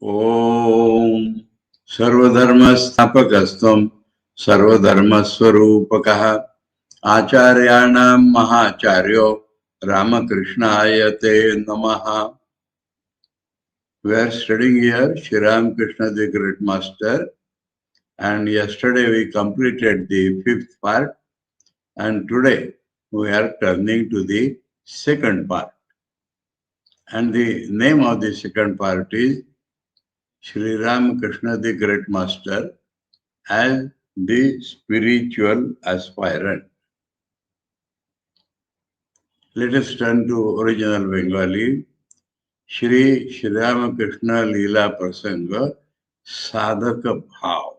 Om Sarvadharma Stapakastam Sarvadharma Swarupakaha Acharyanam Mahacharyo Ramakrishna Ayate Namaha. We are studying here Sri Ramakrishna the Great Master, and yesterday we completed the 5th part, and today we are turning to the second part. And the name of the second part is Sri Ramakrishna the Great Master as the spiritual aspirant. Let us turn to original Bengali. Sri Ramakrishna Leelaprasanga Sadhaka Bhav.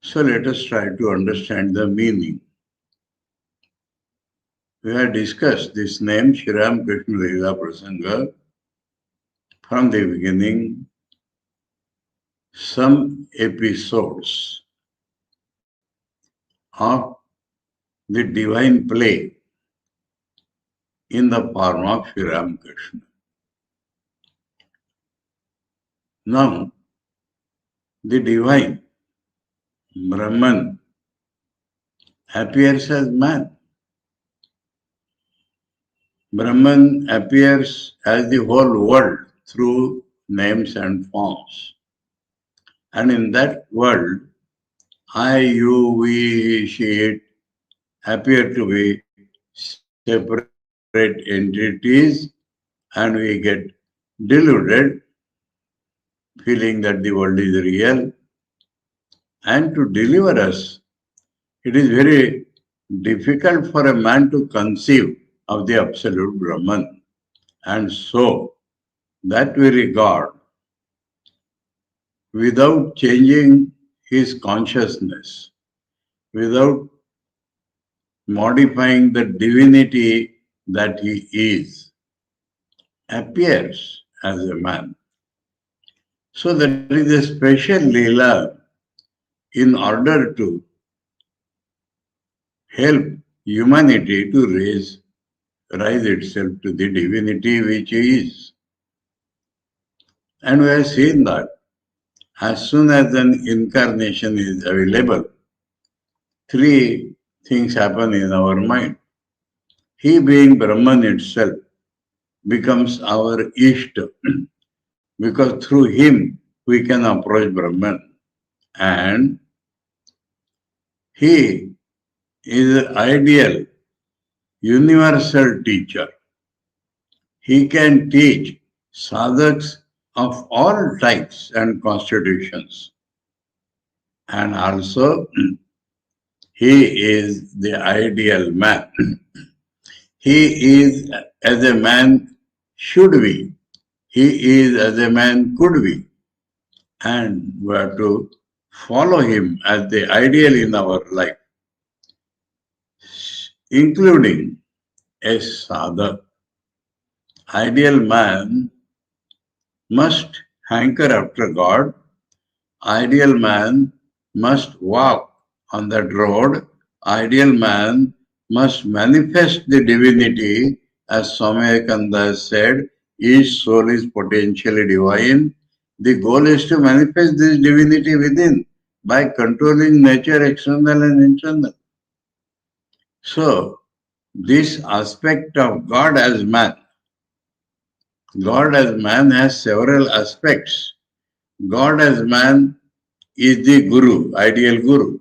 So let us try to understand the meaning. We have discussed this name Sri Ramakrishna Leelaprasanga from the beginning, some episodes of the divine play in the form of Sri Ramakrishna. Now, the divine, Brahman, appears as man. Brahman appears as the whole world through names and forms. And in that world, I, you, we, she, it appear to be separate entities, and we get deluded, feeling that the world is real. And to deliver us, it is very difficult for a man to conceive of the absolute Brahman. And so, that very God, without changing his consciousness, without modifying the divinity that he is, appears as a man. So that is a special Leela in order to help humanity to rise itself to the divinity which is. And we have seen that as soon as an incarnation is available, three things happen in our mind. He, being Brahman itself, becomes our Ishta, because through him we can approach Brahman. And he is an ideal, universal teacher. He can teach sadhaks of all types and constitutions. And also, he is the ideal man. He is as a man should be. He is as a man could be. And we have to follow him as the ideal in our life, including a sadhak. Ideal man must hanker after God. Ideal man must walk on that road. Ideal man must manifest the divinity, as Swami Vivekananda said, each soul is potentially divine. The goal is to manifest this divinity within by controlling nature, external and internal. So, this aspect of God as man has several aspects. God as man is the Guru, ideal Guru.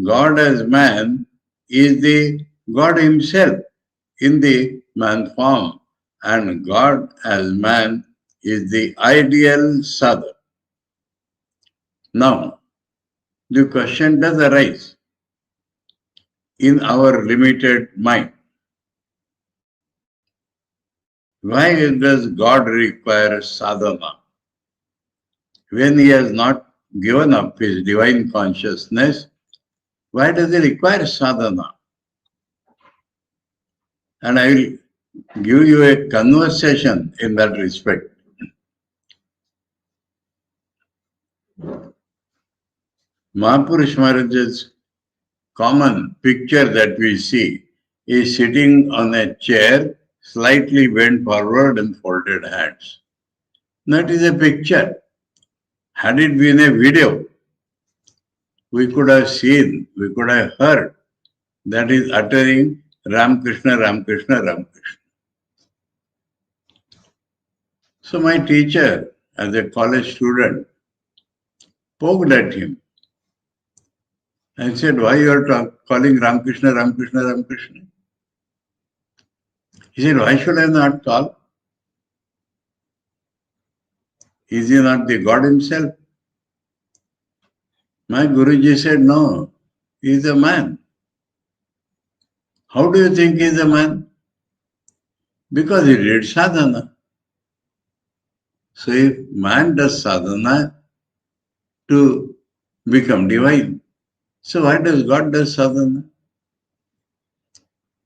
God as man is the God himself in the man form, and God as man is the ideal sadhana. Now, the question does arise in our limited mind. Why does God require sadhana? When he has not given up his divine consciousness, why does he require sadhana? And I will give you a conversation in that respect. Mahapurush Maharaj's common picture that we see is sitting on a chair, slightly bent forward and folded hands. That is a picture. Had it been a video, we could have seen, we could have heard that is uttering Ram Krishna, Ram Krishna, Ram Krishna. So my teacher, as a college student, poked at him and said, why you are calling Ram Krishna, Ram Krishna, Ram Krishna? He said, why should I not call? Is he not the God himself? My Guruji said, no, he is a man. How do you think he is a man? Because he did sadhana. So if man does sadhana to become divine, so why does God do sadhana?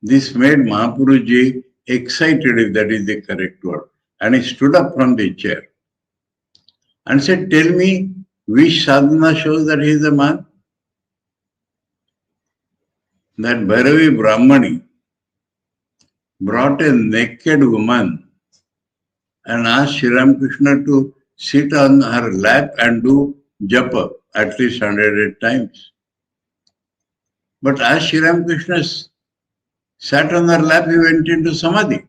This made Mahapuruji excited, if that is the correct word. And he stood up from the chair and said, tell me which sadhana shows that he is a man? That Bhairavi Brahmani brought a naked woman and asked Sri Ramakrishna to sit on her lap and do japa at least 108 times. But as Sri Ramakrishna sat on her lap, he went into samadhi.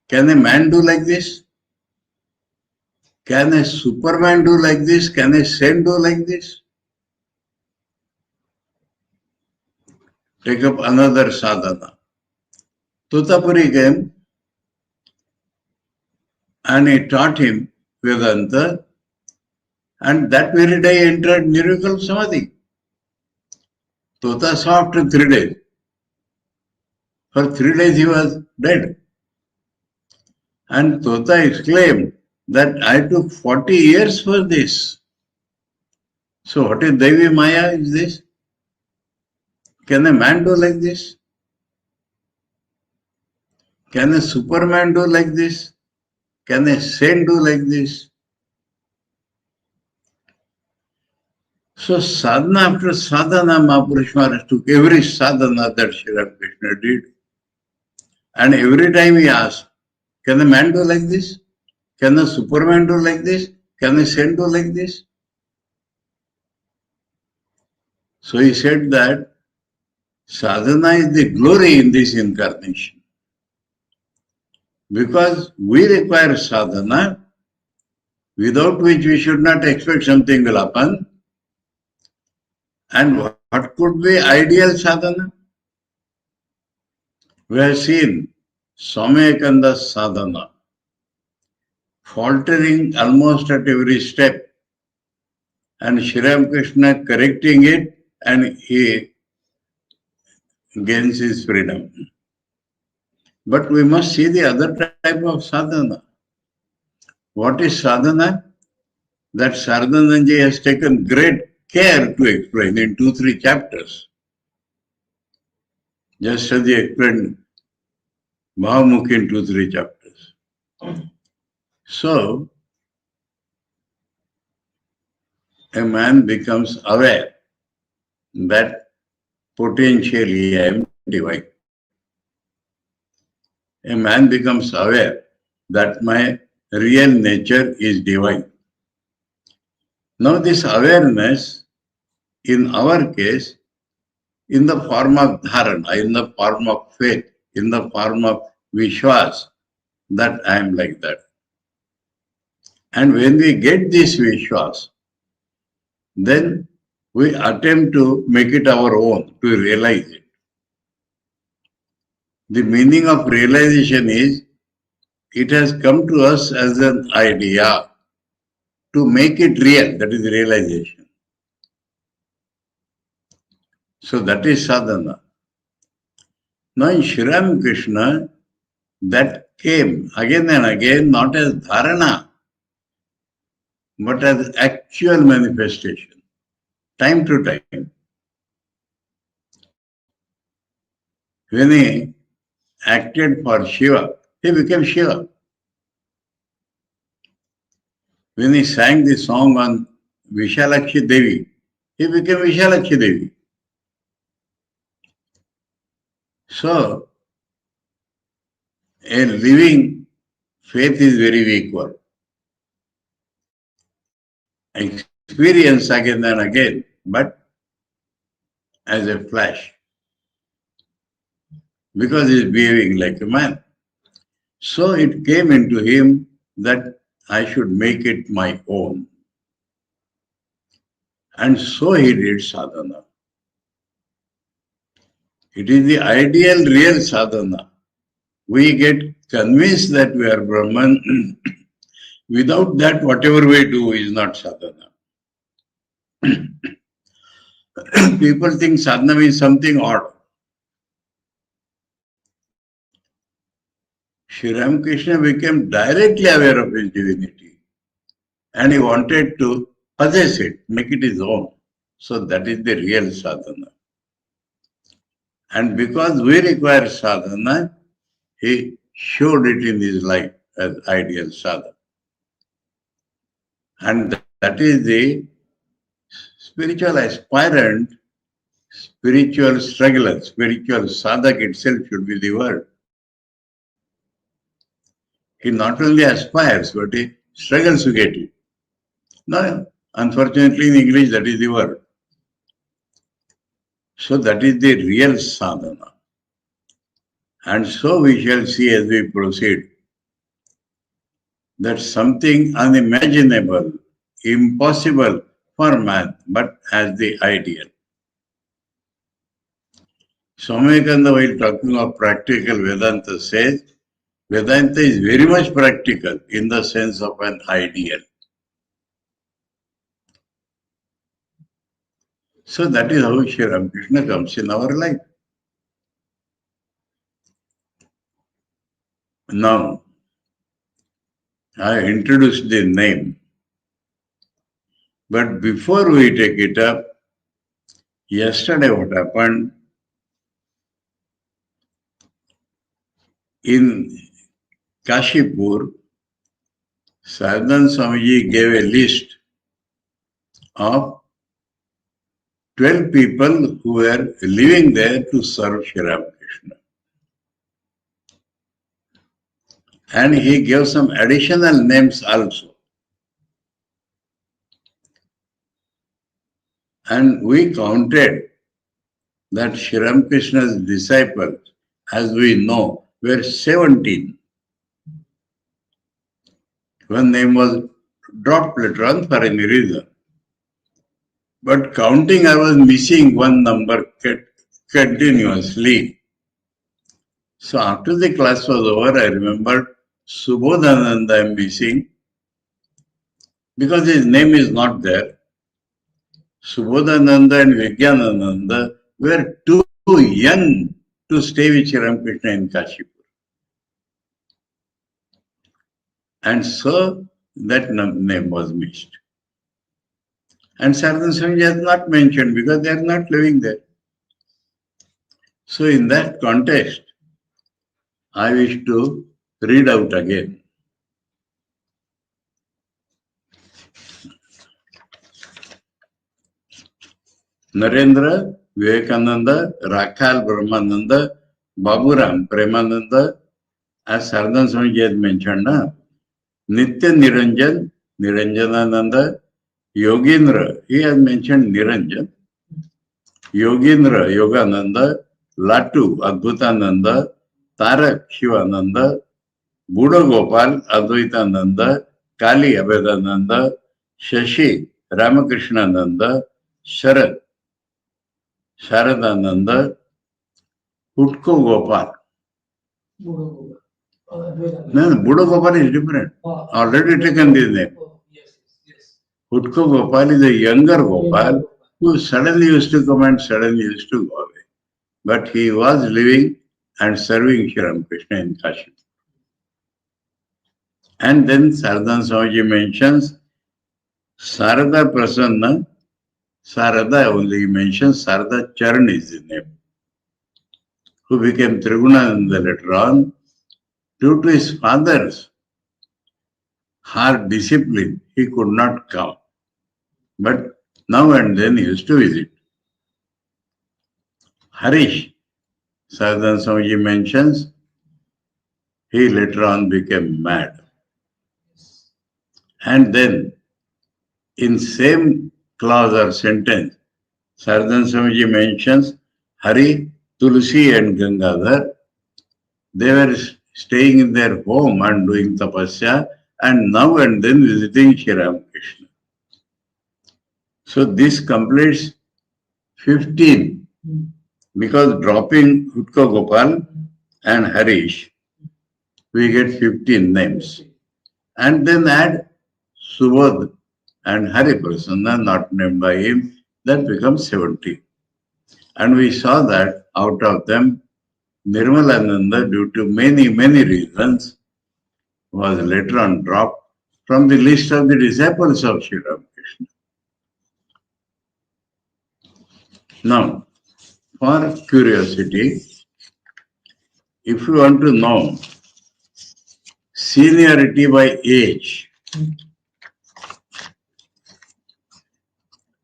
Can a man do like this? Can a superman do like this? Can a saint do like this? Take up another sadhana. Totapuri came and he taught him Vedanta, and that very day he entered Nirvikalpa Samadhi. Tota saw after 3 days. For 3 days he was dead. And Tota exclaimed that I took 40 years for this. So what is Devi Maya is this? Can a man do like this? Can a superman do like this? Can a saint do like this? So sadhana after sadhana, Mahapurush Maharaj took every sadhana that Sri Ramakrishna did. And every time he asked, can a man do like this? Can a superman do like this? Can a saint do like this? So he said that sadhana is the glory in this incarnation. Because we require sadhana, without which we should not expect something will happen. And what could be ideal sadhana? We have seen Swami Vivekananda's sadhana, faltering almost at every step, and Sri Ramakrishna correcting it, and he gains his freedom. But we must see the other type of sadhana. What is sadhana? That Saradananda has taken great care to explain in 2-3 chapters. Just as he explained Bhavamukhi in 2-3 chapters. So, a man becomes aware that potentially I am divine. A man becomes aware that my real nature is divine. Now, this awareness, in our case, in the form of dharana, in the form of faith, in the form of vishwas, that I am like that. And when we get this vishwas, then we attempt to make it our own, to realize it. The meaning of realization is it has come to us as an idea. To make it real, that is realization. So that is sadhana. Now in Sri Ramakrishna, that came again and again not as dharana, but as actual manifestation, time to time. When he acted for Shiva, he became Shiva. When he sang the song on Vishalakshi Devi, he became Vishalakshi Devi. So, a living faith is very weak one. Experience again and again, but as a flash, because he is behaving like a man. So it came into him that I should make it my own. And so he did sadhana. It is the ideal real sadhana. We get convinced that we are Brahman. Without that, whatever we do is not sadhana. People think sadhana means something odd. Sri Ramakrishna became directly aware of his divinity and he wanted to possess it, make it his own. So that is the real sadhana. And because we require sadhana, he showed it in his life as ideal sadhana. And that is the spiritual aspirant, spiritual struggler, spiritual sadhak itself should be the word. He not only aspires, but he struggles to get it. No, unfortunately in English that is the word. So that is the real sadhana. And so we shall see as we proceed that something unimaginable, impossible for man, but as the ideal. Swami Vivekananda, while talking of practical Vedanta, says Vedanta is very much practical in the sense of an ideal. So that is how Sri Ramakrishna comes in our life. Now, I introduced the name, but before we take it up, yesterday what happened in Kashipur, Saradananda Swamiji gave a list of 12 people who were living there to serve Sri Ramakrishna. And he gave some additional names also. And we counted that Sri Ramakrishna's disciples, as we know, were 17. One name was dropped later on for any reason. But counting, I was missing one number continuously. So after the class was over, I remembered Subodhananda I am missing because his name is not there. Subodhananda and Vivekananda were too young to stay with Sri Ramakrishna in Kashipur. And so that name was missed. And Saradananda Swamiji has not mentioned because they are not living there. So in that context, I wish to read out again. Narendra, Vivekananda, Rakhal, Brahmananda, Baburam, Premananda, as Saradananda Swami has mentioned, Nitya Niranjan, Niranjanananda, Yogendra, he has mentioned Niranjan, Yogendra, Yogananda, Latu, Adbhutananda, Tarak, Shivananda, Buddha Gopal, Advaitananda, Kali, Abhedananda, Shashi, Ramakrishna Sharad, Sharadananda, Utko Gopal. No, Buddha Gopal is different. Already taken this name. Utko Gopal is a younger Gopal who suddenly used to come and suddenly used to go away. But he was living and serving Sri Ramakrishna in Kashi. And then Saradananda Swami mentions Sarada Prasanna, Sarada only mentions, Sarada Charan is his name, who became Trigunananda later on. Due to his father's hard discipline, he could not come. But now and then he used to visit. Harish, Saradananda Swami mentions, he later on became mad. And then, in same clause or sentence, Saradananda Swami mentions Hari, Tulsi and Gangadhar. They were staying in their home and doing tapasya, and now and then visiting Sri Ramakrishna. So this completes 15, because dropping Utko Gopal and Harish, we get 15 names. And then add Subodh and Hari Prasanna, not named by him, that becomes 70. And we saw that out of them, Nirmalananda, due to many reasons, was later on dropped from the list of the disciples of Sri Ramakrishna. Now, for curiosity, if you want to know seniority by age,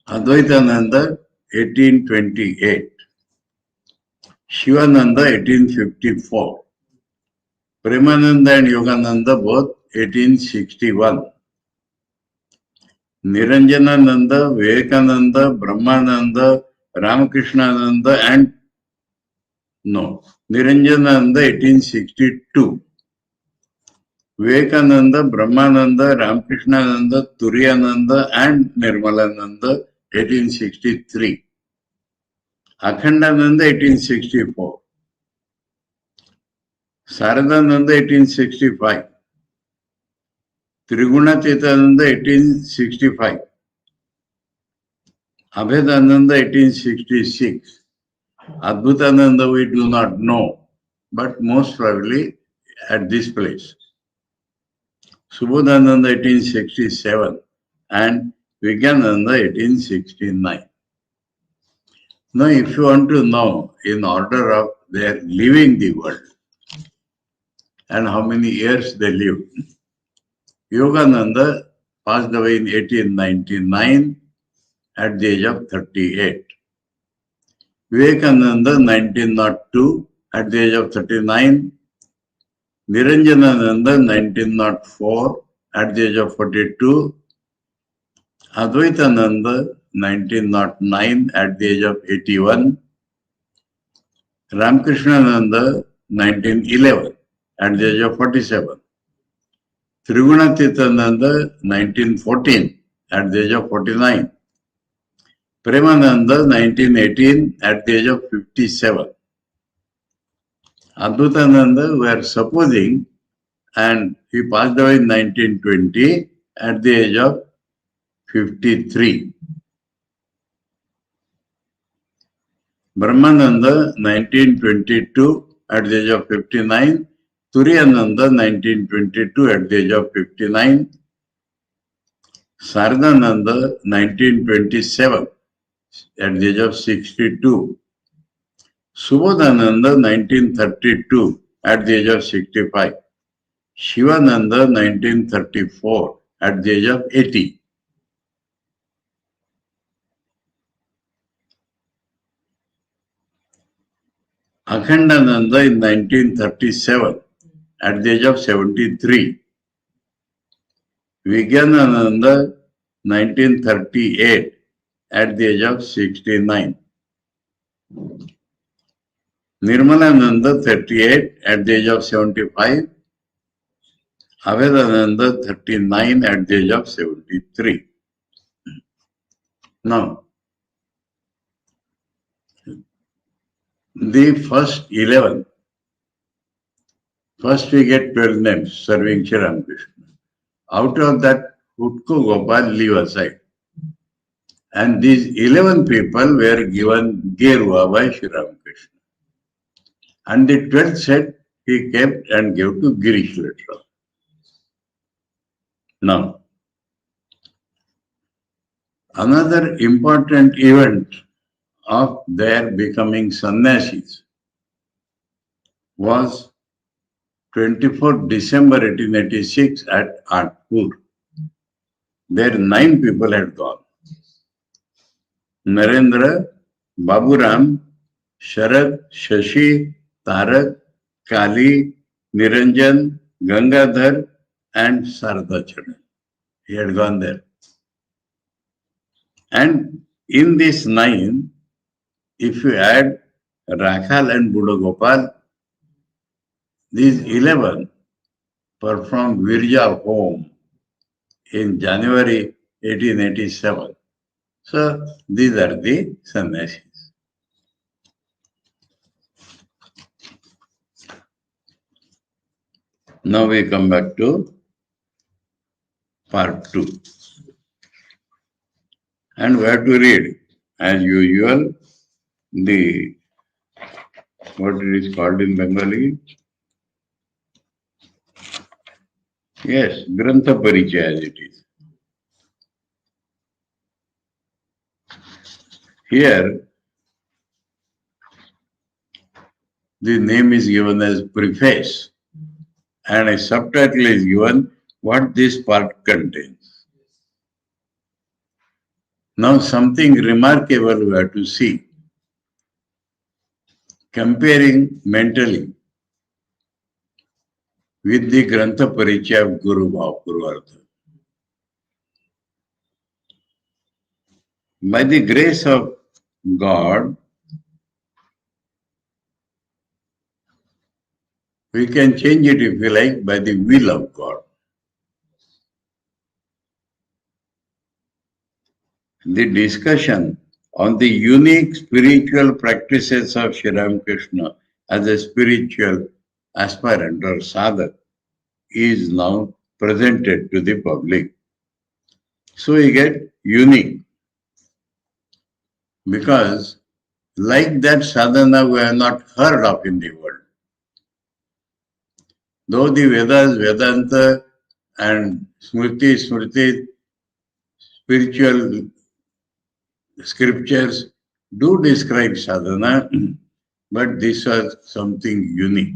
Advaitananda 1828, Shivananda 1854, Premananda and Yogananda both 1861, Niranjanananda, Vivekananda, Brahmananda, Ramakrishnananda and Niranjanananda 1862, Vivekananda, Brahmananda, Ramakrishnananda, Turiyananda and Nirmalananda 1863, Akhandananda 1864, Saradananda 1865, Trigunachitananda 1865, Abhedananda 1866, Adbhutananda we do not know, but most probably at this place. Subodhananda 1867 and Vivekananda 1869. Now, if you want to know in order of their leaving the world and how many years they lived, Yogananda passed away in 1899 at the age of 38. Vivekananda 1902 at the age of 39. Niranjanananda 1904 at the age of 42. Advaitananda 1909 at the age of 81. Ramakrishnananda 1911 at the age of 47. Trigunachitananda 1914 at the age of 49. Premananda 1918 at the age of 57. Adbhutananda we are supposing, and he passed away in 1920 at the age of 53. Brahmananda 1922 at the age of 59. Turiyananda 1922 at the age of 59. Saradananda 1927 at the age of 62. Subodhananda 1932 at the age of 65. Shivananda 1934 at the age of 80. Akhandananda in 1937 at the age of 73. Vivekananda 1938 at the age of 69. Nirmalananda 38 at the age of 75. Avedananda 39 at the age of 73. Now, the first 11, first we get 12 names serving Sri Ramakrishna. Out of that, Utko Gopal leave aside. And these 11 people were given Gerua by Sri Ramakrishna. And the 12th set he kept and gave to Girish later on. Now, another important event of their becoming sannyasis was 24 December 1886 at Atpur. There 9 people had gone. Narendra, Baburam, Sharad, Shashi, Tarak, Kali, Niranjan, Gangadhar and Sardacharan. He had gone there. And in these 9, if you add Rakhal and Buddha Gopal, these 11 performed Virja Home in January 1887. So these are the sannyasis. Now we come back to part 2. And we have to read, as usual, the what it is called in Bengali. Yes, Grantha Parichaya as it is. Here, the name is given as preface and a subtitle is given what this part contains. Now something remarkable we have to see. Comparing mentally with the Grantha Parichaya of Guru Bhav Purvartha. By the grace of God, we can change it if we like by the will of God. The discussion on the unique spiritual practices of Sri Ramakrishna as a spiritual aspirant or sadhak is now presented to the public. So we get unique because like that sadhana we have not heard of in the world. Though the Vedas, Vedanta and Smriti, spiritual scriptures do describe sadhana, but this was something unique.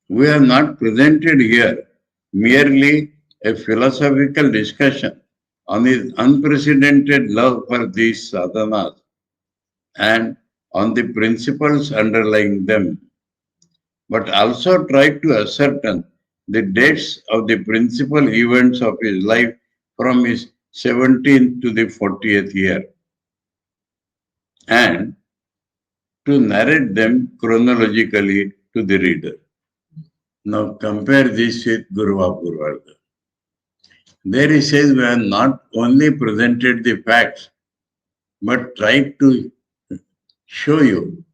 We have not presented here merely a philosophical discussion on his unprecedented love for these sadhanas and on the principles underlying them, but also tried to ascertain the dates of the principal events of his life from his 17th to the 40th year, and to narrate them chronologically to the reader. Now compare this with Guru Purvartha. There he says we have not only presented the facts, but tried to show you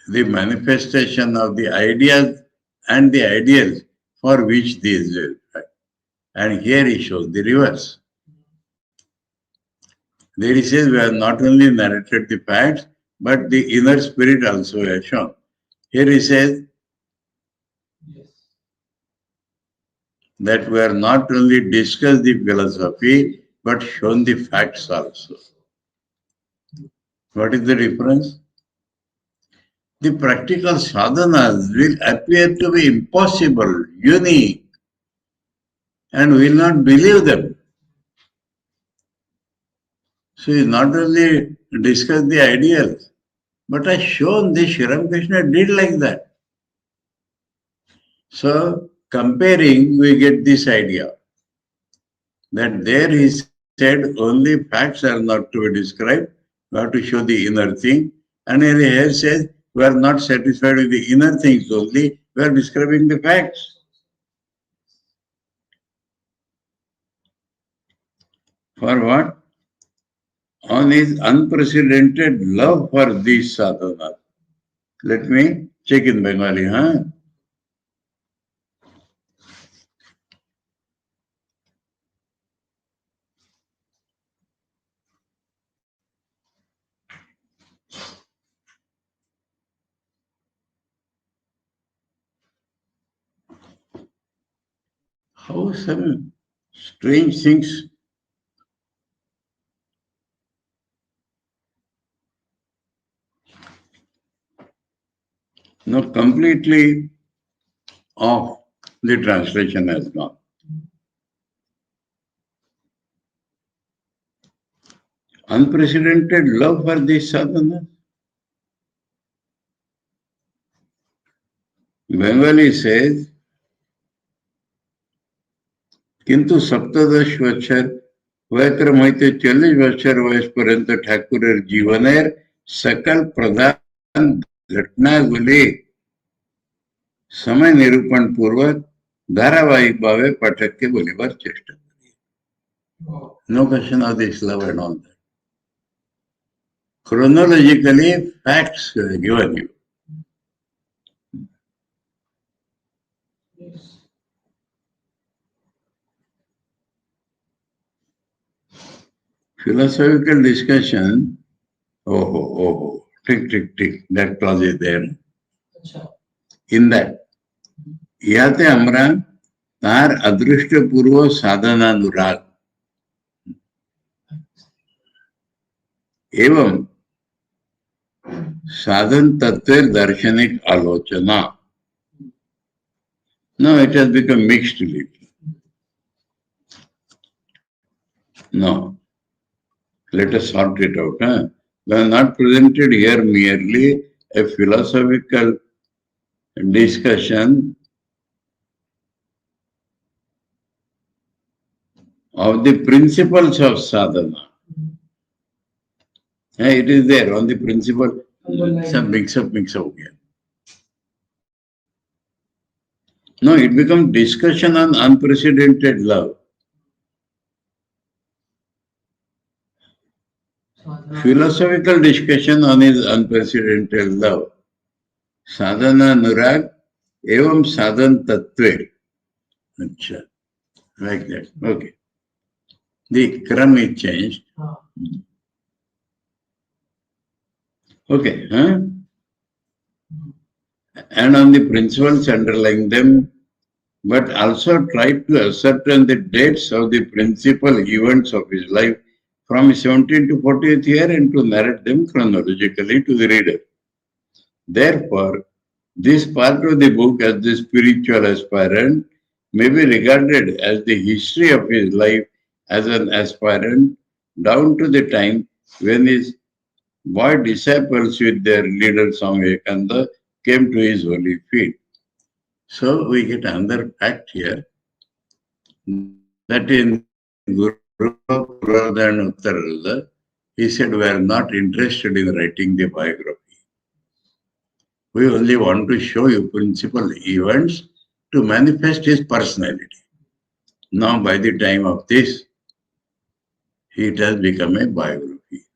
the manifestation of the ideas and the ideals for which these were. And here he shows the reverse. There he says we have not only narrated the facts, but the inner spirit also has shown. Here he says that we are not only discussed the philosophy, but shown the facts also. What is the difference? The practical sadhanas will appear to be impossible, unique, and will not believe them. So he is not only discuss the ideals. But I shown this Sri Ramakrishna did like that. So comparing, we get this idea that there he said only facts are not to be described. We have to show the inner thing. And here says we are not satisfied with the inner things only. We are describing the facts. For what? On his unprecedented love for these sadhana. Let me check in Bengali, huh? How some strange things. No, completely off the translation has gone. Unprecedented love for this sadhana. Bengali says, किंतु सप्तदश बछर वयक्रम হইতে 40 বছর বয়স পর্যন্ত ঠাকুরের জীবনের সকল প্রধান ঘটনাগুলি समय निरूपण पूर्वक धारावाहिक भावे पाठक के बोलिबार चेष्टा करिए. No question of this love and all that. Chronologically, facts given you. Philosophical discussion, tick, that clause is there. In that, ইয়াতে আমরা তার অদৃষ্টপূর্ব সাধনানুরাগ এবং साधन तत्वेर दार्शनिक आलोचना. No, it has become mixed little. No. Let us sort it out. We have not presented here merely a philosophical discussion of the principles of sadhana. It is there on the principle. Some mix up again. No, it becomes discussion on unprecedented love. Philosophical discussion on his unprecedented love. Sadhana nurag evam sadhan tattve. Achha. Like that. Okay. The kram is changed. Okay. And on the principles underlying them, but also try to ascertain the dates of the principal events of his life from 17th to 40th year and to narrate them chronologically to the reader. Therefore, this part of the book as the spiritual aspirant may be regarded as the history of his life as an aspirant down to the time when his boy disciples with their leader Swami Vivekananda came to his holy feet. So we get another fact here that in Guru Prasanga and Uttarada, he said we are not interested in writing the biography. We only want to show you principal events to manifest his personality. Now by the time of this, it has become a biography.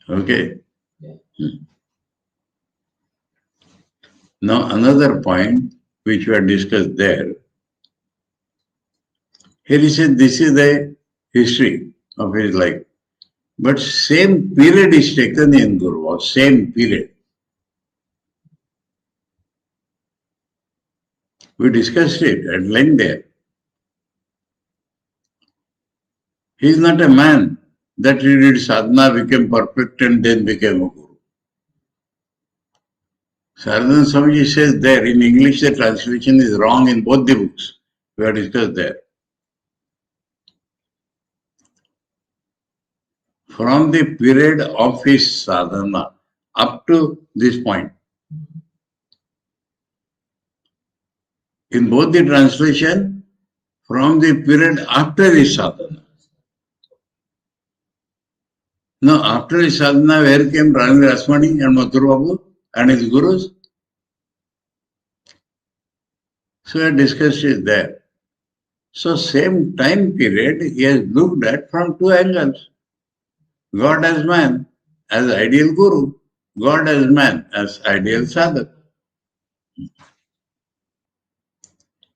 Okay. Now another point which we have discussed there. Here he said this is the history of his life. But same period is taken in Guru, same period. We discussed it at length there. He is not a man that he did sadhana, became perfect and then became a guru. Saradananda Swamiji says there, in English the translation is wrong in both the books. We have discussed there. From the period of his sadhana up to this point. In both the translation, from the period after his sadhana. Now, after his sadhana, where came Rani Rasmani and Mathur Babu and his gurus? So, I discussed it there. So, same time period, he has looked at from two angles. God as man, as ideal guru. God as man, as ideal sadhak.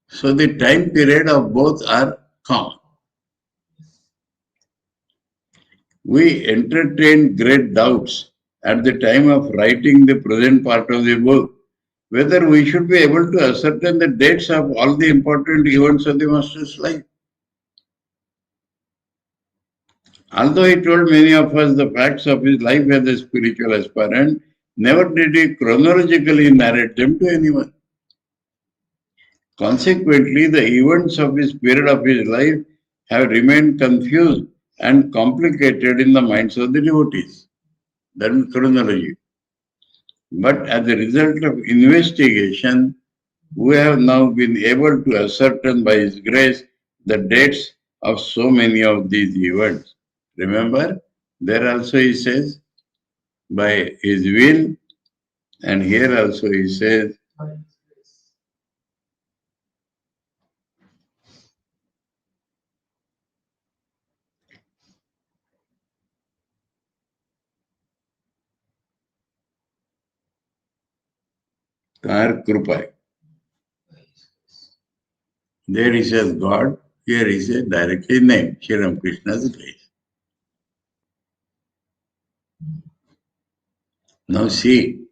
So, the time period of both are common. We entertained great doubts at the time of writing the present part of the book, whether we should be able to ascertain the dates of all the important events of the Master's life. Although he told many of us the facts of his life as a spiritual aspirant, never did he chronologically narrate them to anyone. Consequently, the events of this period of his life have remained confused and complicated in the minds of the devotees. That is chronology. But as a result of investigation, we have now been able to ascertain by His grace the dates of so many of these events. Remember, there also he says, by His will, and here also he says, Kar Krupai. There he says God, here he says directly name, Sri Ramakrishna's grace. Now see,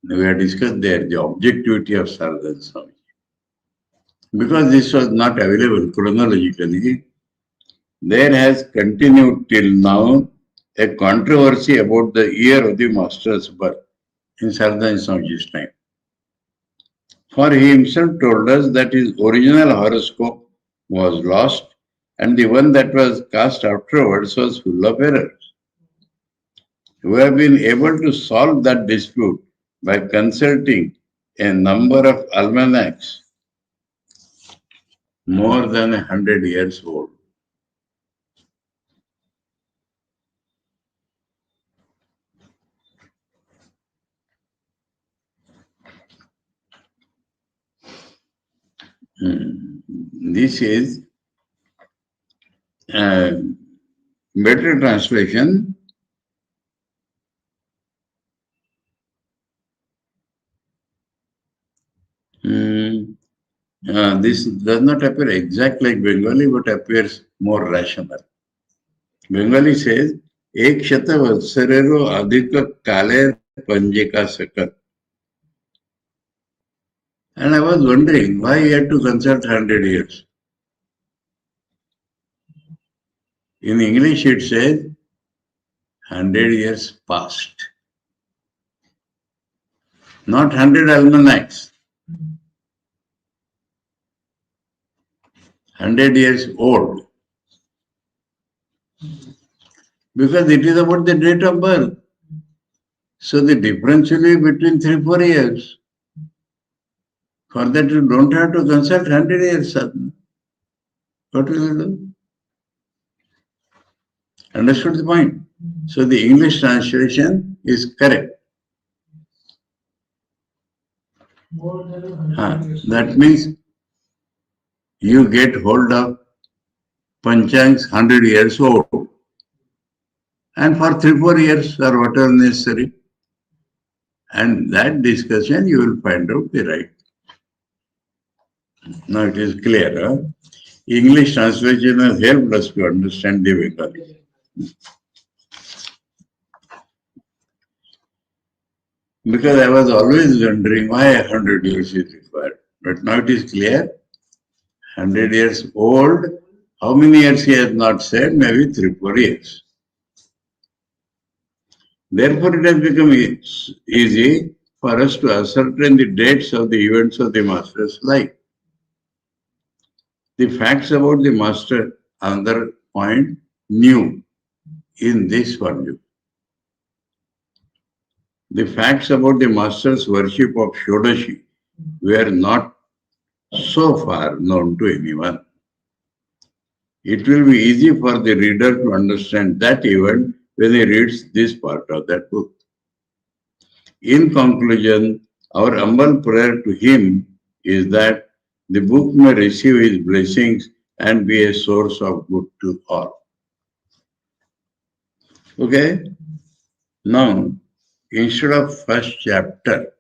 we have discussed there the objectivity of Saradananda Swami. Because this was not available chronologically, there has continued till now a controversy about the year of the Master's birth in Saradananda Swami's time. For he himself told us that his original horoscope was lost and the one that was cast afterwards was full of errors. We have been able to solve that dispute by consulting a number of almanacs more than 100 years old. This is a better translation. This does not appear exactly like Bengali, but appears more rational. Bengali says, Ek shata vatsarero adhika kaler panjika sakar. And I was wondering why he had to consult 100 years. In English it says 100 years past. Not 100 almanacs. 100 years old. Because it is about the date of birth. So the difference will be between 3-4 years. For that you don't have to consult 100 years sadhana. What will you do? Understood the point? So the English translation is correct. That means you get hold of Panchangs 100 years old. And for 3-4 years or whatever necessary. And that discussion you will find out the right. Now it is clear. Huh? English translation has helped us to understand the Vedanta. Because I was always wondering why 100 years is required. But now it is clear. 100 years old. How many years he has not said? Maybe 3-4 years. Therefore, it has become easy for us to ascertain the dates of the events of the Master's life. The facts about the master, another point, new in this volume. The facts about the master's worship of Shodashi were not so far known to anyone. It will be easy for the reader to understand that event when he reads this part of that book. In conclusion, our humble prayer to him is that the book may receive his blessings and be a source of good to all. Okay? Now, instead of first chapter,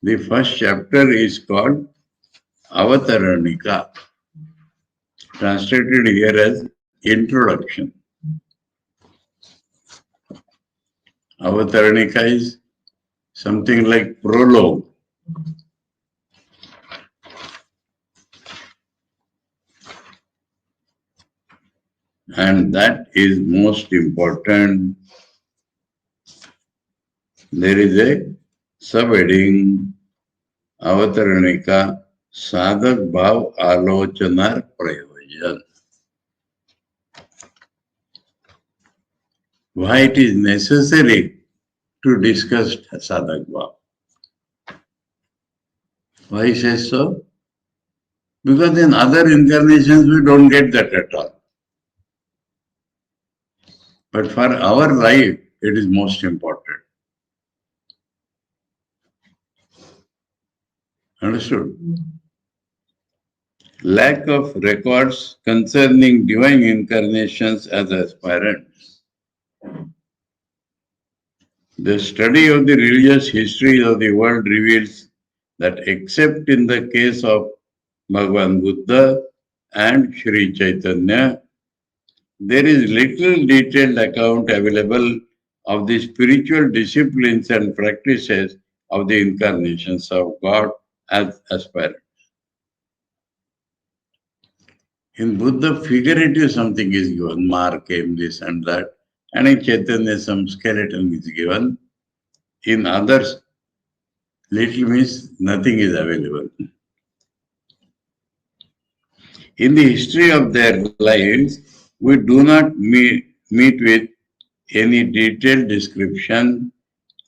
the first chapter is called Avataranika, translated here as Introduction. Avataranika is something like prologue. And that is most important. There is a subheading, Avataranika Sadhak Bhav Alochanar Prayojan. Why it is necessary to discuss Sadhak Bhav? Why he says so? Because in other incarnations we don't get that at all. But for our life, it is most important. Understood? Lack of records concerning divine incarnations as aspirants. The study of the religious history of the world reveals that except in the case of Bhagavan Buddha and Sri Chaitanya, there is little detailed account available of the spiritual disciplines and practices of the incarnations of God as aspirants. In Buddha, figurative something is given, mark came this and that, and in Chaitanya some skeleton is given. In others, little means nothing is available. In the history of their lives, we do not meet with any detailed description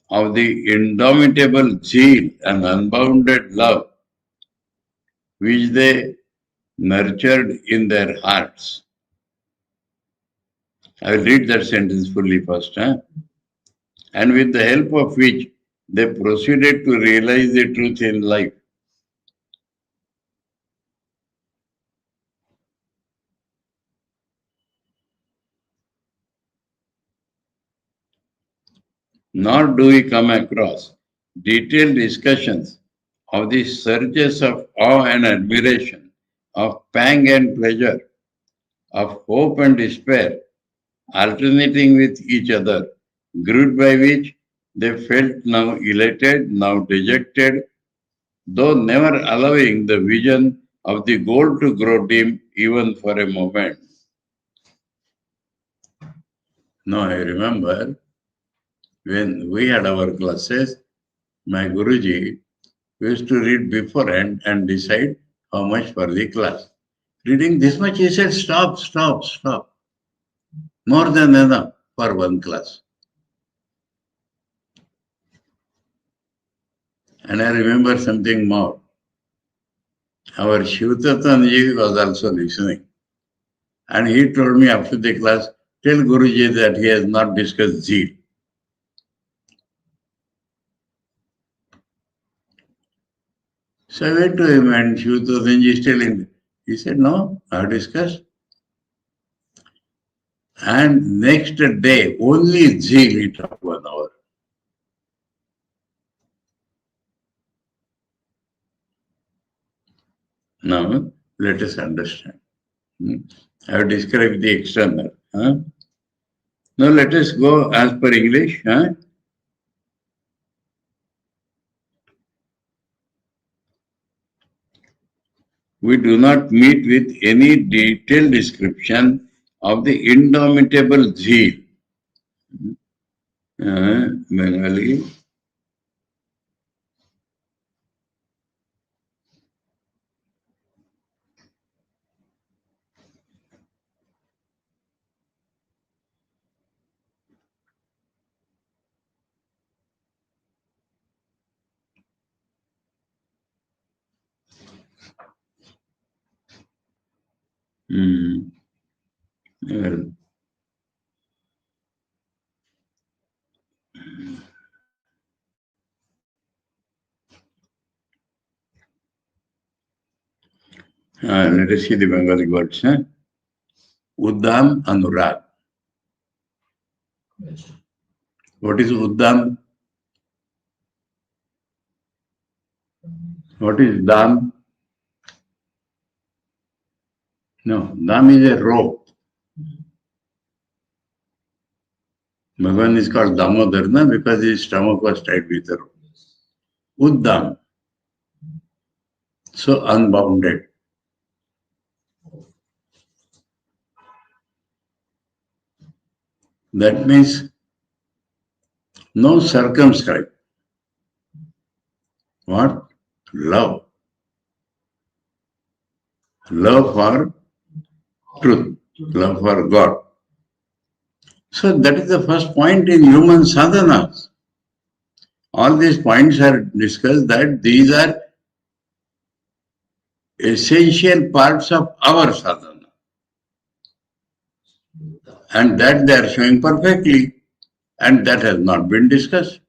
of the indomitable zeal and unbounded love which they nurtured in their hearts. I will read that sentence fully first. And with the help of which they proceeded to realize the truth in life. Nor do we come across detailed discussions of the surges of awe and admiration, of pang and pleasure, of hope and despair, alternating with each other, grew by which they felt now elated, now dejected, though never allowing the vision of the goal to grow dim even for a moment. Now I remember when we had our classes, my Guruji used to read beforehand and decide how much for the class. Reading this much, he said, stop, stop, stop. More than enough for one class. And I remember something more. Our Shivatatanji was also listening. And he told me after the class, tell Guruji that he has not discussed zeal. So I went to him and Shivatatanji is telling, he said, no, I have discussed. And next day, only zeal it took 1 hour. Now, let us understand. I have described the external. Now, let us go as per English. We do not meet with any detailed description of the indomitable zeal. Bengali. Mm. Well, let us see the Bengali words. Uddam Anurag. What is Uddam? What is Dam? No, Dam is a rope. Bhagavan is called Damodar because his stomach was tied with a rope. Uddam. So unbounded. That means no circumscribe. What? Love. Love for truth. Love for God. So that is the first point in human sadhanas. All these points are discussed that these are essential parts of our sadhana. And that they are showing perfectly. And that has not been discussed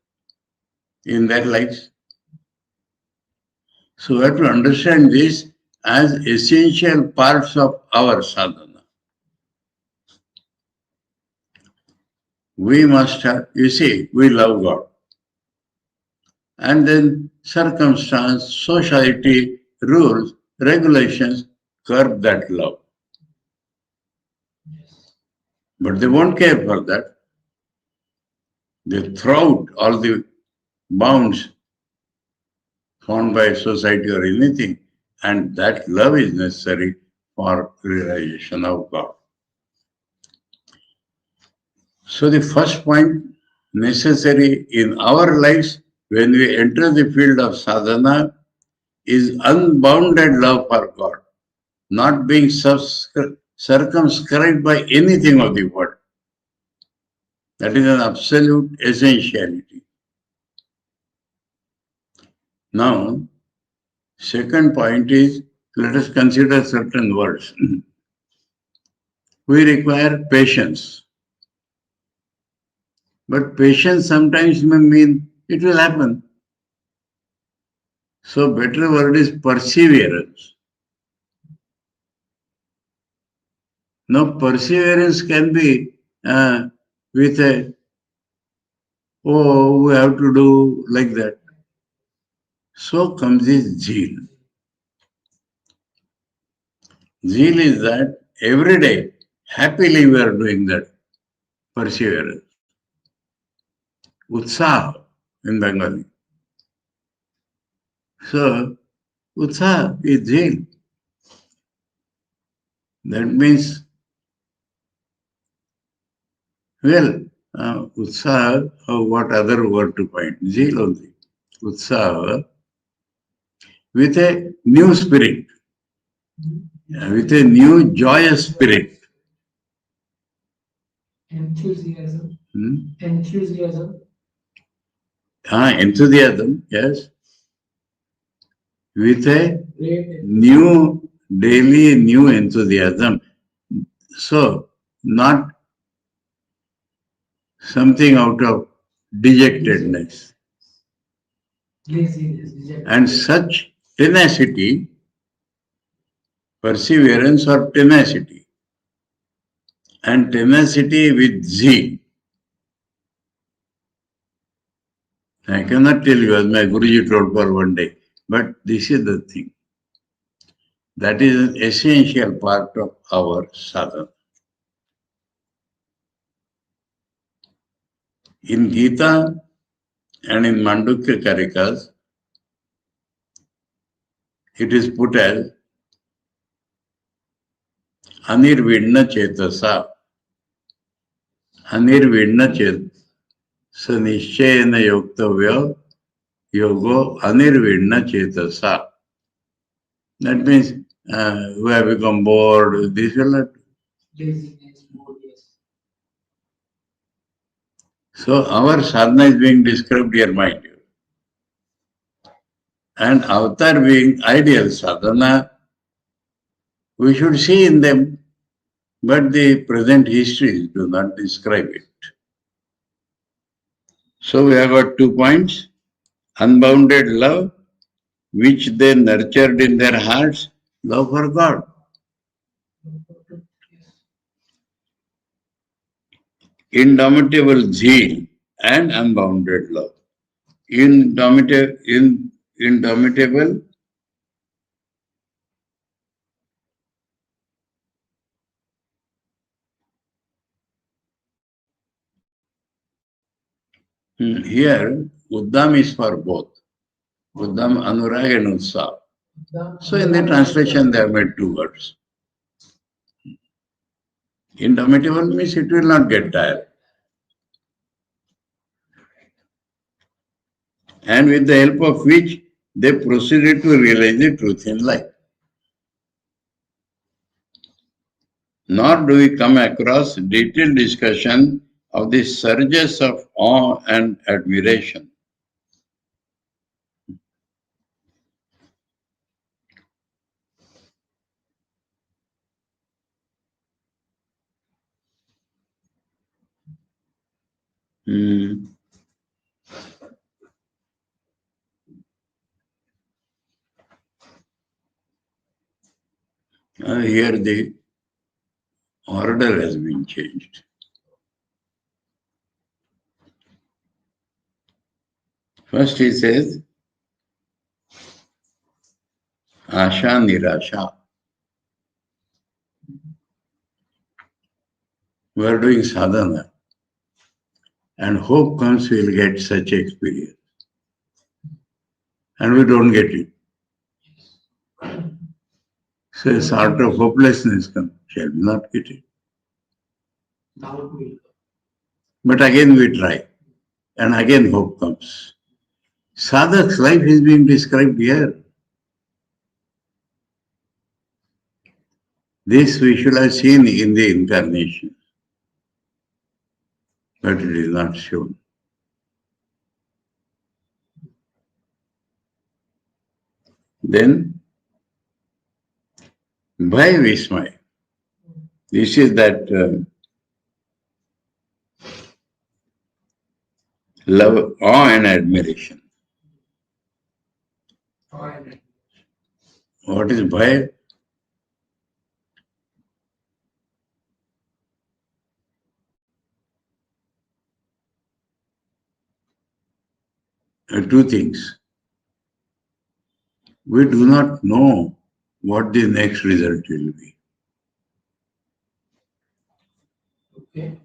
in their lives. So we have to understand this as essential parts of our sadhana. We must have, you see, we love God. And then circumstance, society, rules, regulations curb that love. But they won't care for that. They throw out all the bounds found by society or anything, and that love is necessary for realization of God. So the first point necessary in our lives when we enter the field of sadhana is unbounded love for God, not being circumscribed by anything of the world. That is an absolute essentiality. Now, second point is, let us consider certain words. We require patience. But patience sometimes may mean it will happen. So better word is perseverance. Now perseverance can be with a, oh, we have to do like that. So comes this zeal. Zeal is that every day, happily we are doing that perseverance. Utsaha in Bengali. So, utsaha is zeal. That means, well, utsaha, what other word to find? Zeal only. Utsaha with a new spirit, with a new joyous spirit. Enthusiasm. Hmm? Enthusiasm. Enthusiasm, yes. With a new, daily new enthusiasm. So, not something out of dejectedness. And such tenacity, perseverance or tenacity, and tenacity with zeal. I cannot tell you as my Guruji told for one day, but this is the thing. That is an essential part of our sadhana. In Gita and in Mandukya Karikas, it is put as Anirvidna Chetasa. Anirvidna Chetasa Nishchayana Yoktavya Yogo Anirvidna Chetasa. That means we have become bored, this will not. So our sadhana is being described here, mind you. And avatar being ideal sadhana, We should see in them, but the present histories do not describe it. So we have got 2 points. Unbounded love, which they nurtured in their hearts, love for God. Indomitable zeal and unbounded love. Indomitable here, Uddam is for both. Uddam, Anurag and Utsav. So in the translation, they have made 2 words. Indomitable means it will not get tired. And with the help of which they proceeded to realize the truth in life. Nor do we come across detailed discussion of the surges of awe and admiration. Here the order has been changed. First he says, Asha Nirasha. We are doing sadhana. And hope comes, we will get such experience. And we don't get it. So a sort of hopelessness comes, shall we not get it. But again we try. And again hope comes. Sadhak's life is being described here. This we should have seen in the incarnation. But it is not shown. Then, Bhai Vismay. This is that love, awe and admiration. What is Bhai? Two things. We do not know what the next result will be. Okay.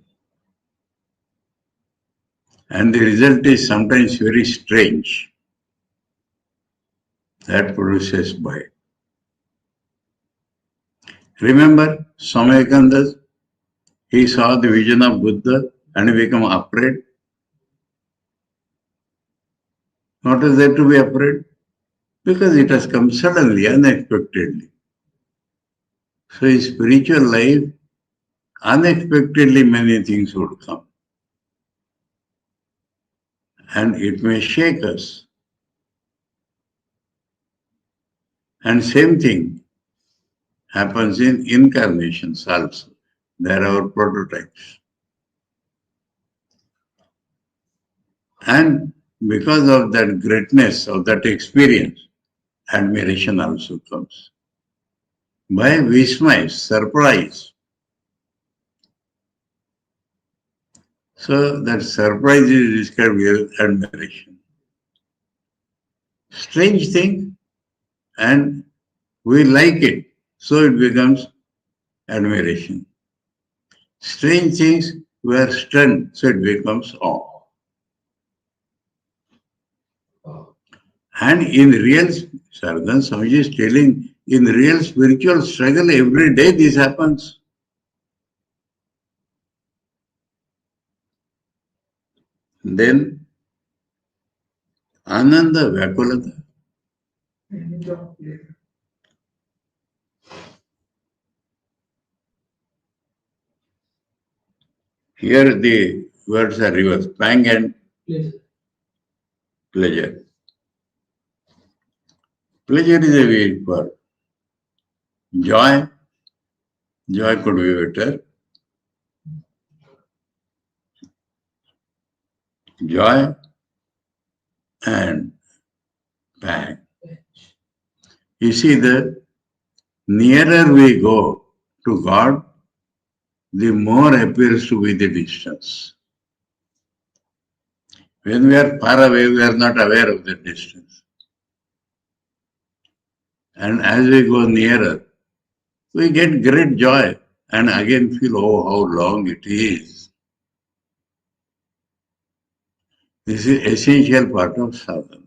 And the result is sometimes very strange. That produces Bhai. Remember Swami Vivekananda? He saw the vision of Buddha and he became afraid. What is there to be afraid? Because it has come suddenly, unexpectedly. So in spiritual life, unexpectedly many things would come. And it may shake us. And same thing happens in incarnations also. They are our prototypes. And because of that greatness of that experience, admiration also comes. By Vismay, surprise. So that surprise is described as admiration. Strange thing, and we like it, so it becomes admiration. Strange things, we are stunned, so it becomes awe. And in real, Saradananda Swamiji is telling, in real spiritual struggle, every day this happens. Then, Ananda Vyakulata. Here the words are reversed, pang and pleasure. Pleasure is a weak word. Joy Joy could be better. Joy and pain. You see, the nearer we go to God, the more appears to be the distance. When we are far away, we are not aware of the distance. And as we go nearer, we get great joy and again feel, oh, how long it is. This is essential part of sadhana.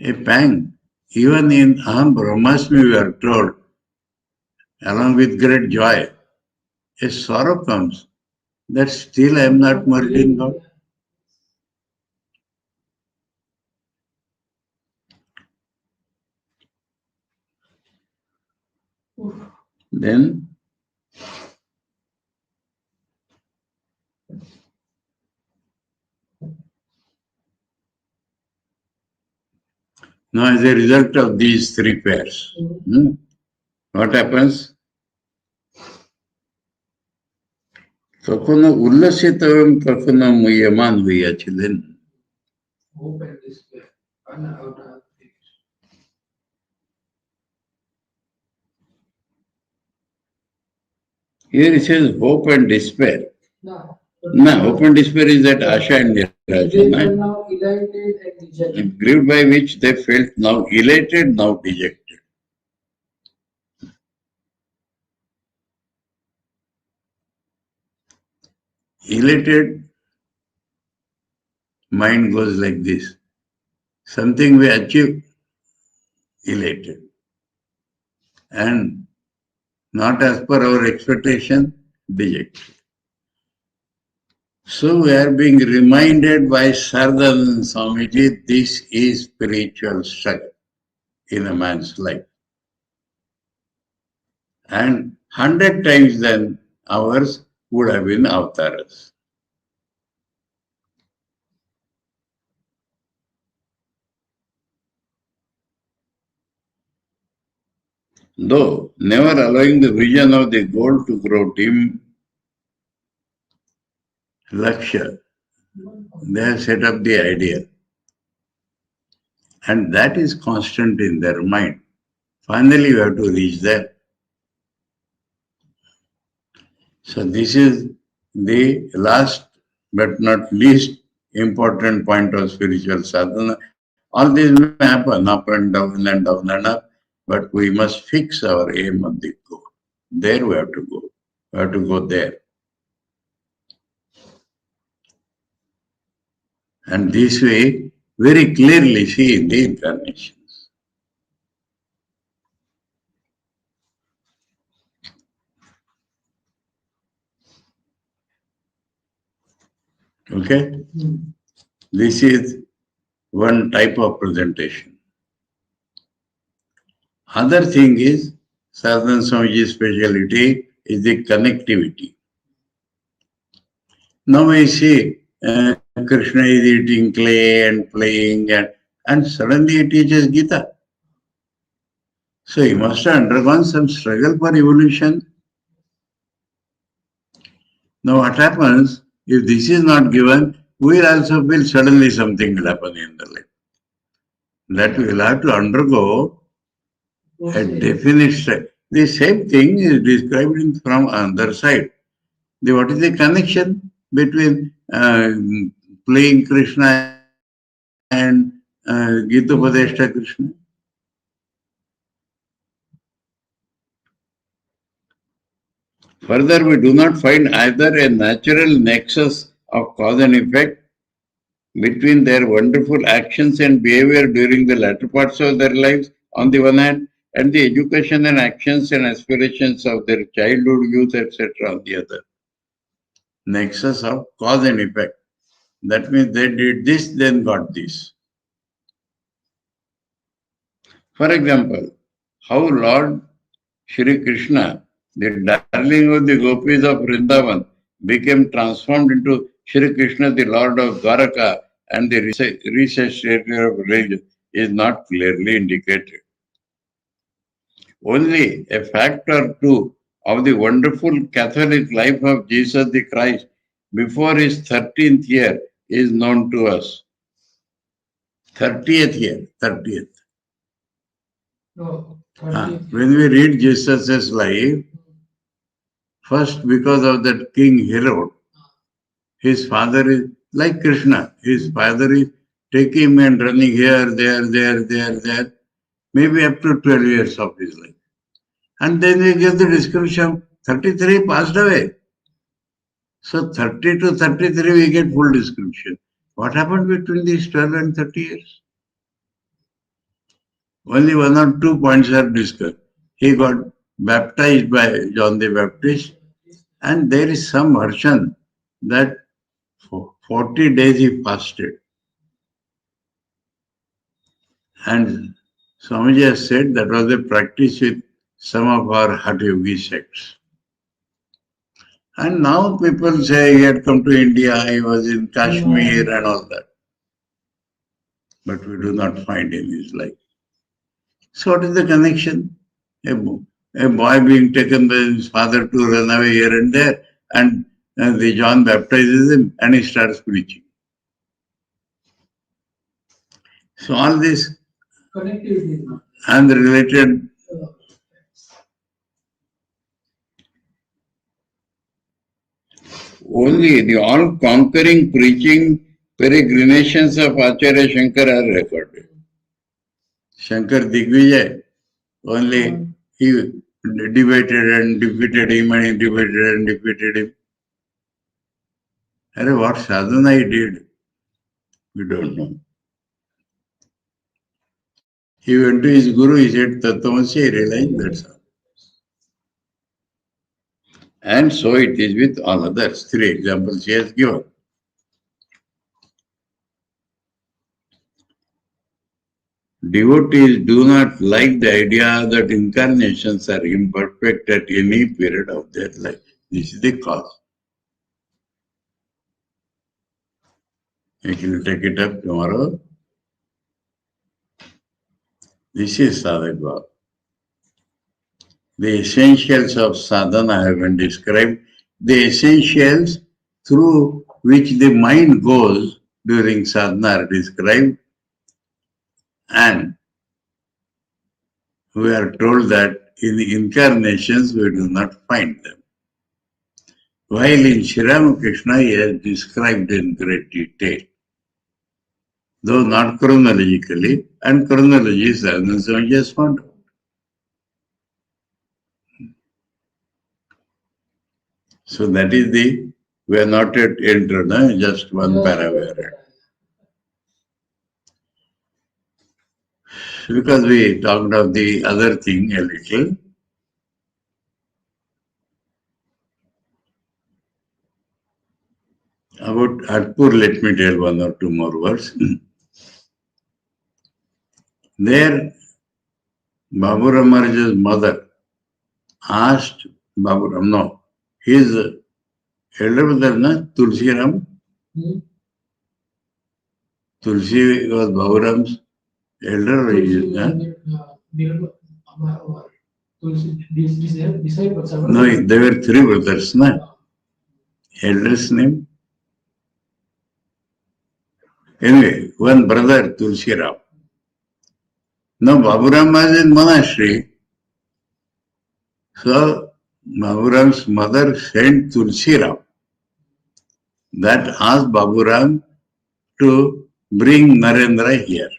A pang, even in Aham Brahmasmi we are told, along with great joy, a sorrow comes that still I am not merged in God. Then now as a result of these three pairs, what happens? কখনো উল্লসিত এবং কখনো মুহ্যমান হইয়াছিলেন। Here it says hope and despair. No, hope and despair is that Asha and Nirajana. Grieved by which they felt now elated, now dejected. Elated mind goes like this. Something we achieve, elated. And not as per our expectation, dejected. So we are being reminded by Saradananda Swamiji, this is spiritual struggle in a man's life. And 100 times then ours would have been avatars. Though never allowing the vision of the goal to grow dim, Lakshya, they have set up the idea. And that is constant in their mind. Finally, we have to reach there. So this is the last but not least important point of spiritual sadhana. All this may happen up and down and up, but we must fix our aim on the goal. There we have to go. We have to go there. And this way, very clearly see in the incarnations. Okay? This is one type of presentation. Other thing is, Saradananda Swamiji's speciality is the connectivity. Now we see Krishna is eating clay and playing and suddenly he teaches Gita. So he must have undergone some struggle for evolution. Now what happens, if this is not given, we will also feel suddenly something will happen in the life. That we will have to undergo a definite struggle. The same thing is described from another side. What is the connection between playing Krishna and Gita-padeshta Krishna? Further, we do not find either a natural nexus of cause and effect between their wonderful actions and behavior during the latter parts of their lives on the one hand, and the education and actions and aspirations of their childhood, youth, etc. on the other. Nexus of cause and effect. That means they did this, then got this. For example, how Lord Shri Krishna, the darling of the gopis of Vrindavan, became transformed into Shri Krishna, the Lord of Dwaraka, and the researcher of religion is not clearly indicated. Only a fact or two of the wonderful Catholic life of Jesus the Christ before his 13th year is known to us. 30th year, 30th. No, 30th. When we read Jesus' life, first because of that King Herod, his father is like Krishna. His father is taking him and running here, there, maybe up to 12 years of his life. And then we get the description 33 passed away. So 30 to 33 we get full description. What happened between these 12 and 30 years? Only one or two points are discussed. He got baptized by John the Baptist, and there is some version that for 40 days he fasted. And Swamiji has said that was a practice with some of our Hatha Yogi sects. And now people say he had come to India, he was in Kashmir and all that. But we do not find in his life. So what is the connection? A boy being taken by his father to run away here and there, and the John baptizes him and he starts preaching. So all this and related only the all-conquering preaching peregrinations of Acharya Shankar are recorded. Shankar Digvijay, only he debated and defeated him and he debated and defeated him. What sadhana he did, we don't know. He went to his guru, he said, Tattvamasi, he realized that's all. And so it is with all others. 3 examples he has given. Devotees do not like the idea that incarnations are imperfect at any period of their life. This is the cause. I will take it up tomorrow. This is Sadhak Bhava. The essentials of sadhana have been described. The essentials through which the mind goes during sadhana are described. And we are told that in the incarnations we do not find them. While in Sri Ramakrishna he has described in great detail, though not chronologically, and chronology is just found out. So that is we are not yet entered, just one paragraph. Because we talked of the other thing a little. About Atpur, let me tell one or two more words. There, Baburam Maharaj's mother asked Baburam, his elder brother, Tulsiram. Tulsi was Baburam's elder. No, there were 3 brothers. Elder's name. Anyway, one brother, Tulsiram. Now, Baburam was in monastery. So, Baburam's mother sent Tulsiram that asked Baburam to bring Narendra here.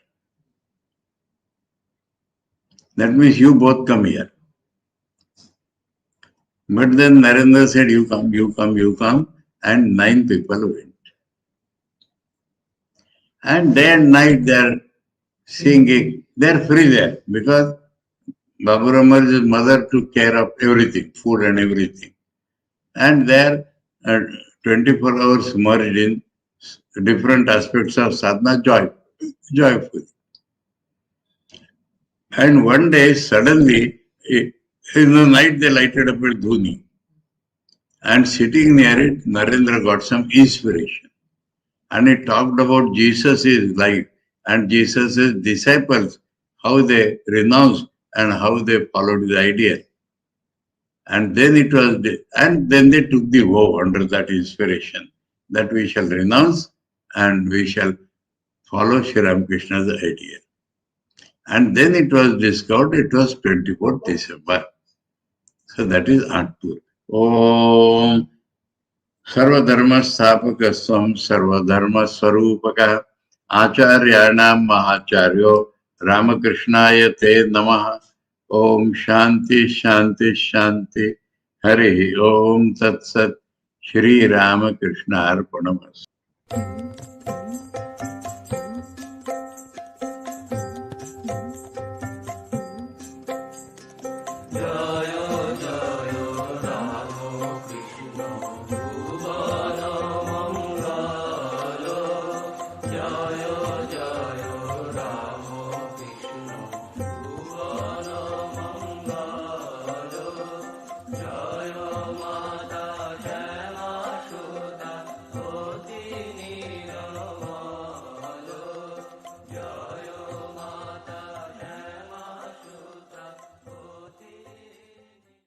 That means you both come here. But then Narendra said, you come, and 9 people went. And day and night they are singing. They are free there because Baburam Maharaj's mother took care of everything, food and everything. And they are 24 hours merged in different aspects of sadhana, joyfully. And one day, suddenly, in the night, they lighted up a dhuni. And sitting near it, Narendra got some inspiration. And he talked about Jesus' life and Jesus' disciples, how they renounced and how they followed the ideal. And then it was, and then they took the vow under that inspiration that we shall renounce and we shall follow Sri Ramakrishna's ideal. And then it was discovered it was 24th December. So that is Antur. Om Sarvadharma Sthapaka Swam Sarvadharma Swarupaka Acharyanam Mahacharyo Ramakrishnaya Te Namaha. Om Shanti Shanti Shanti Hari Om Tat Sat Shri Ramakrishna Arpanamastu.